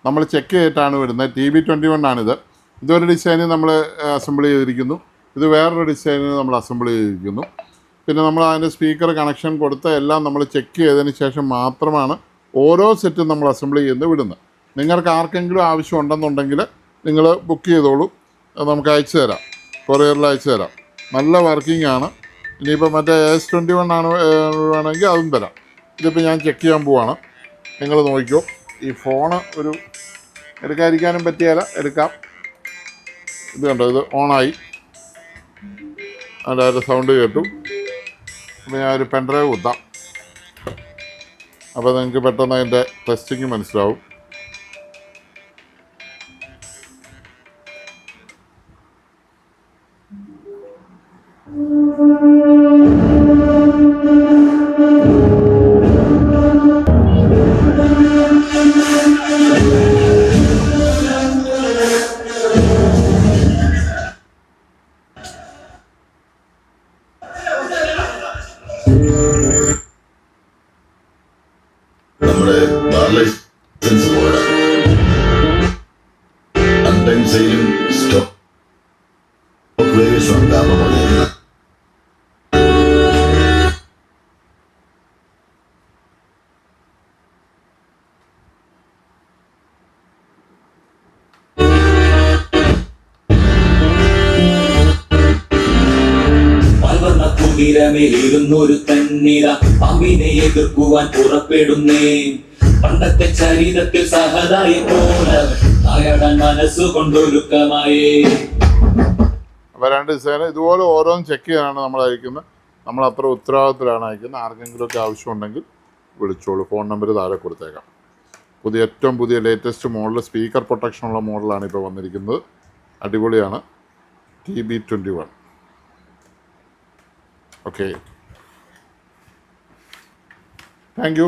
നമ്മൾ ചെക്ക് ചെയ്തിട്ടാണ് വിടുന്നത്. TB21 ആണിത്. ഇതൊരു ഡിസൈന് നമ്മൾ അസംബിൾ ചെയ്തിരിക്കുന്നു. ഇത് വേറൊരു ഡിസൈനിന് നമ്മൾ അസംബിൾ ചെയ്തിരിക്കുന്നു. പിന്നെ നമ്മൾ അതിൻ്റെ സ്പീക്കർ കണക്ഷൻ കൊടുത്ത എല്ലാം നമ്മൾ ചെക്ക് ചെയ്തതിന് ശേഷം മാത്രമാണ് ഓരോ സെറ്റും നമ്മൾ അസംബിൾ ചെയ്ത് വിടുന്നത്. നിങ്ങൾക്ക് ആർക്കെങ്കിലും ആവശ്യം ഉണ്ടെന്നുണ്ടെങ്കിൽ നിങ്ങൾ ബുക്ക് ചെയ്തോളൂ, നമുക്ക് അയച്ചു തരാം, കൊറിയറിൽ അയച്ചു തരാം. നല്ല വർക്കിംഗ് ആണ്. ഇനിയിപ്പോൾ മറ്റേ AS21 ആണ് വേണമെങ്കിൽ അതും തരാം. ഇതിപ്പോൾ ഞാൻ ചെക്ക് ചെയ്യാൻ പോവാണ്, നിങ്ങൾ നോക്കിക്കോ. ഈ ഫോണ് ഒരു എടുക്കാതിരിക്കാനും പറ്റിയാല, എടുക്കാം. ഇത് കണ്ടോ, ഇത് ഓണായി, അതിൻ്റെ സൗണ്ട് കേട്ടു. അപ്പോൾ ഞാനൊരു പെൻഡ്രൈവ് കുത്താം, അപ്പോൾ നിങ്ങൾക്ക് പെട്ടെന്ന് അതിൻ്റെ ടെസ്റ്റിങ് മനസ്സിലാവും. നമ്മുടെ ലൈസൻസ് പോലെ അൺടൈം സെയിലും സ്റ്റോക്ക് വേരിയേഷൻ ഉണ്ടാകുമ്പോൾ ിരമേലിരുന്നൊരു തന്നിര പാമ്പിനെ എതിർക്കുവാൻ പുറപ്പെടുന്നേ. പണ്ടത്തെ ചരിതത്തിൽ സഹതായി പോരാടാൻ മനസ്സുകൊണ്ടൊരുക്കമായേ. അപ്പോൾ രണ്ട് ഡിസൈൻ ഇതുപോലെ ഓരോന്നും ചെക്ക് ചെയ്യാനാണ് നമ്മൾ അയക്കുന്നത്. നമ്മൾ അത്ര ഉത്തരവാദിത്തത്തിലാണ് അയക്കുന്നത്. ആർക്കെങ്കിലുമൊക്കെ ആവശ്യമുണ്ടെങ്കിൽ വിളിച്ചോളൂ, ഫോൺ നമ്പർ താഴെ കൊടുത്തേക്കാം. ഏറ്റവും പുതിയ ലേറ്റസ്റ്റ് മോഡൽ സ്പീക്കർ പ്രൊട്ടക്ഷനുള്ള മോഡലാണ് ഇപ്പോൾ വന്നിരിക്കുന്നത്. അടിപൊളിയാണ്. TB21. Okay. Thank you.